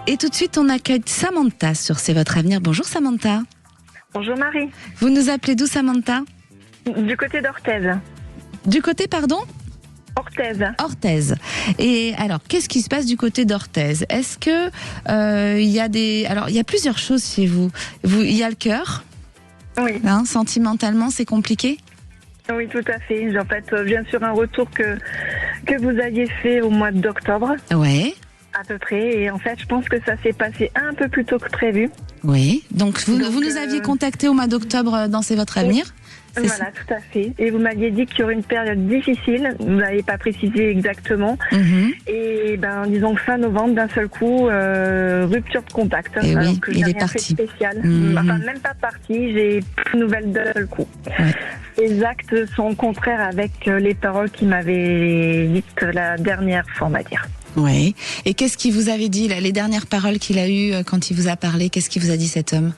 Et tout de suite, on accueille Samantha sur C'est votre avenir. Bonjour Samantha. Bonjour Marie. Vous nous appelez d'où Samantha? Du côté d'Orthez. Du côté, pardon? Orthez. Orthez. Et alors, qu'est-ce qui se passe du côté d'Orthez? Est-ce que il y a des... Alors, il y a plusieurs choses chez vous. Il y a le cœur. Oui. Hein, sentimentalement, c'est compliqué? Oui, tout à fait. En fait, je viens sur un retour que vous aviez fait au mois d'octobre. Ouais. À peu près. Et en fait, je pense que ça s'est passé un peu plus tôt que prévu. Oui. Donc, vous nous aviez contacté au mois d'octobre dans C'est votre avenir? Voilà, tout à fait. Et vous m'aviez dit qu'il y aurait une période difficile. Vous n'avez pas précisé exactement. Et disons que fin novembre, d'un seul coup, rupture de contact. Et alors oui, que il j'ai est rien parti. fait de spécial. Enfin, même pas parti. J'ai plus de nouvelles d'un seul coup. Ouais. Les actes sont contraires avec les paroles qu'il m'avait dites la dernière fois, on va dire. Oui. Et qu'est-ce qu'il vous avait dit, là, les dernières paroles qu'il a eues quand il vous a parlé? Qu'est-ce qu'il vous a dit, cet homme?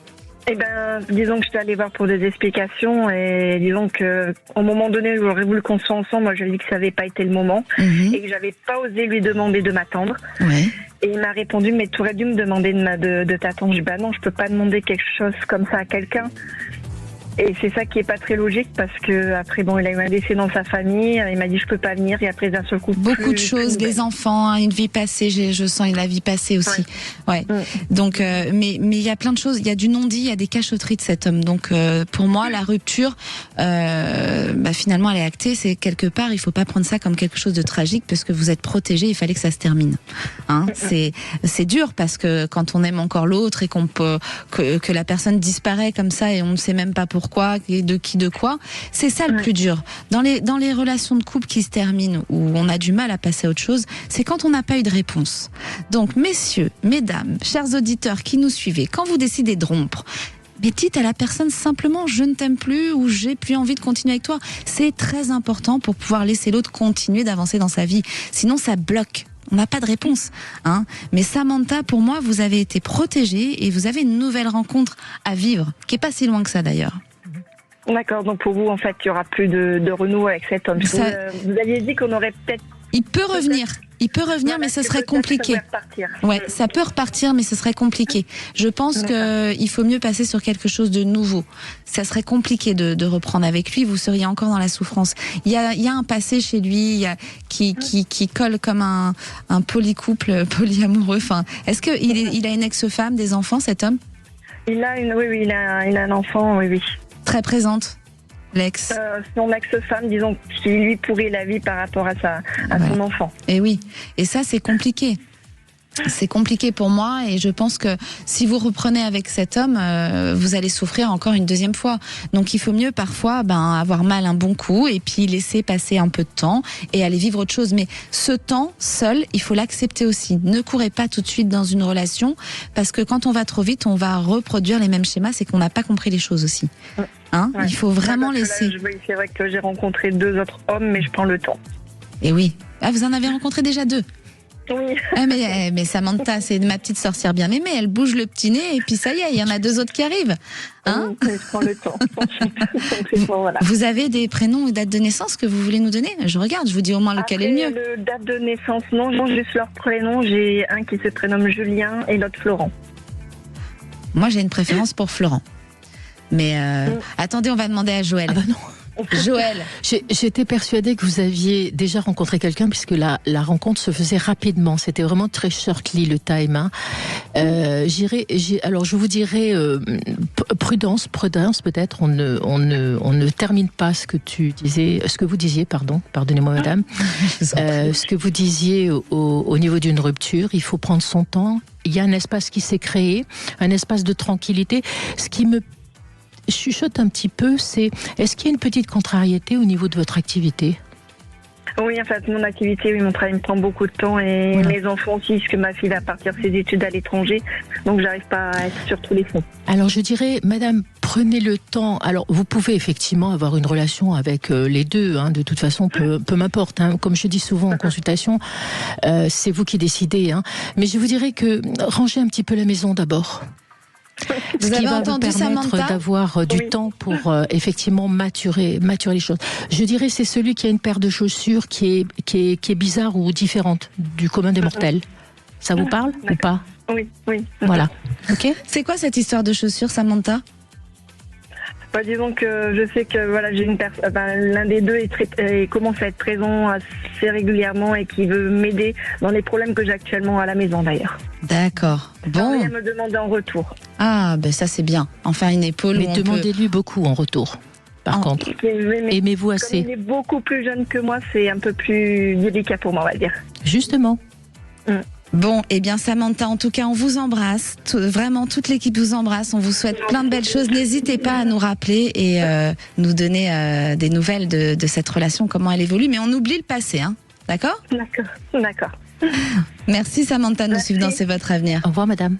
Disons que j'étais allée voir pour des explications et disons que au moment donné où j'aurais voulu qu'on soit ensemble, moi je lui ai dit que ça n'avait pas été le moment et que j'avais pas osé lui demander de m'attendre. Ouais. Et il m'a répondu, mais tu aurais dû me demander de t'attendre. Je dis, non, je peux pas demander quelque chose comme ça à quelqu'un. Et c'est ça qui est pas très logique parce que après il a eu un décès dans sa famille, il m'a dit je peux pas venir et après d'un seul coup beaucoup de choses, les enfants, hein, une vie passée, je sens la vie passée aussi. Ouais. Donc mais il y a plein de choses, il y a du non-dit, il y a des cachotteries de cet homme. Donc pour moi la rupture finalement elle est actée, c'est quelque part, il faut pas prendre ça comme quelque chose de tragique parce que vous êtes protégé, il fallait que ça se termine. Hein, c'est dur parce que quand on aime encore l'autre et qu'on peut que la personne disparaît comme ça et on ne sait même pas pourquoi, de qui, de quoi. C'est ça le plus dur. Dans les relations de couple qui se terminent, où on a du mal à passer à autre chose, c'est quand on n'a pas eu de réponse. Donc, messieurs, mesdames, chers auditeurs qui nous suivez, quand vous décidez de rompre, mais dites à la personne simplement je ne t'aime plus ou j'ai plus envie de continuer avec toi. C'est très important pour pouvoir laisser l'autre continuer d'avancer dans sa vie. Sinon, ça bloque. On n'a pas de réponse, hein. Mais Samantha, pour moi, vous avez été protégée et vous avez une nouvelle rencontre à vivre, qui est pas si loin que ça d'ailleurs. D'accord, donc pour vous, en fait, il n'y aura plus de renouveau avec cet homme. Vous aviez dit qu'on aurait peut-être... Il peut revenir, voilà, mais ce serait compliqué. Ouais, ça peut repartir, mais ce serait compliqué. Je pense qu'il faut mieux passer sur quelque chose de nouveau. Ça serait compliqué de reprendre avec lui. Vous seriez encore dans la souffrance. Il y a un passé chez lui qui colle comme un polycouple, polyamoureux. Enfin, est-ce que il a une ex-femme, des enfants, cet homme? Il a il a un enfant, oui. Très présente. L'ex. Son ex-femme, disons, qui lui pourrit la vie par rapport à son enfant. Et oui, et ça c'est compliqué. C'est compliqué pour moi et je pense que si vous reprenez avec cet homme, vous allez souffrir encore une deuxième fois. Donc il faut mieux parfois avoir mal un bon coup et puis laisser passer un peu de temps et aller vivre autre chose. Mais ce temps seul, il faut l'accepter aussi. Ne courez pas tout de suite dans une relation parce que quand on va trop vite, on va reproduire les mêmes schémas, c'est qu'on n'a pas compris les choses aussi. Hein, il faut vraiment laisser. Là, c'est vrai que j'ai rencontré 2 autres hommes, mais je prends le temps. Et oui. Ah, vous en avez rencontré déjà 2? Oui. Ah, mais Samantha, c'est ma petite sorcière bien aimée. Elle bouge le petit nez et puis ça y est, il y en a 2 autres qui arrivent. Hein? Oui, je prends le temps. Voilà. Vous avez des prénoms et dates de naissance que vous voulez nous donner? Je regarde, je vous dis au moins lequel est le mieux. Le date de naissance, non, juste leur prénom. J'ai un qui se prénomme Julien et l'autre Florent. Moi, j'ai une préférence pour Florent. Mais attendez, on va demander à Joël. Ah bah non. Joël. J'étais persuadée que vous aviez déjà rencontré quelqu'un puisque la rencontre se faisait rapidement. C'était vraiment très shortly le time. Hein. Alors je vous dirais prudence peut-être. On ne termine pas ce que vous disiez, pardonnez-moi madame. Ce que vous disiez au niveau d'une rupture. Il faut prendre son temps. Il y a un espace qui s'est créé, un espace de tranquillité. Ce qui me chuchote un petit peu, est-ce qu'il y a une petite contrariété au niveau de votre activité? Oui, en fait, mon activité, mon travail me prend beaucoup de temps et mes enfants aussi, puisque ma fille va partir ses études à l'étranger, donc j'arrive pas à être sur tous les fronts. Alors je dirais, madame, prenez le temps. Alors vous pouvez effectivement avoir une relation avec les deux, hein, de toute façon, peu m'importe. Hein. Comme je dis souvent en consultation, c'est vous qui décidez. Hein. Mais je vous dirais que rangez un petit peu la maison d'abord. Vous avez entendu Samantha d'avoir du temps pour effectivement maturer les choses. Je dirais c'est celui qui a une paire de chaussures qui est bizarre ou différente du commun des mortels. Ça vous parle ou pas? Oui, oui. Voilà. Ok. C'est quoi cette histoire de chaussures, Samantha? Bah, disons que je sais que voilà, j'ai l'un des deux commence à être présent assez régulièrement et qui veut m'aider dans les problèmes que j'ai actuellement à la maison d'ailleurs. D'accord. Bon. Bon. Rien me demander en retour. Ah, ben ça c'est bien. Enfin une épaule. Mais où on peut- demandez-lui beaucoup en retour. Par contre, Mais aimez-vous comme assez. il est beaucoup plus jeune que moi, c'est un peu plus délicat pour moi, on va dire. Justement. Bon, eh bien Samantha, en tout cas, on vous embrasse. Vraiment, toute l'équipe vous embrasse. On vous souhaite plein de belles choses. N'hésitez pas à nous rappeler et nous donner des nouvelles de cette relation, comment elle évolue. Mais on oublie le passé, hein. D'accord? D'accord. Merci Samantha de nous Merci. suivre dans C'est votre avenir. Au revoir, madame.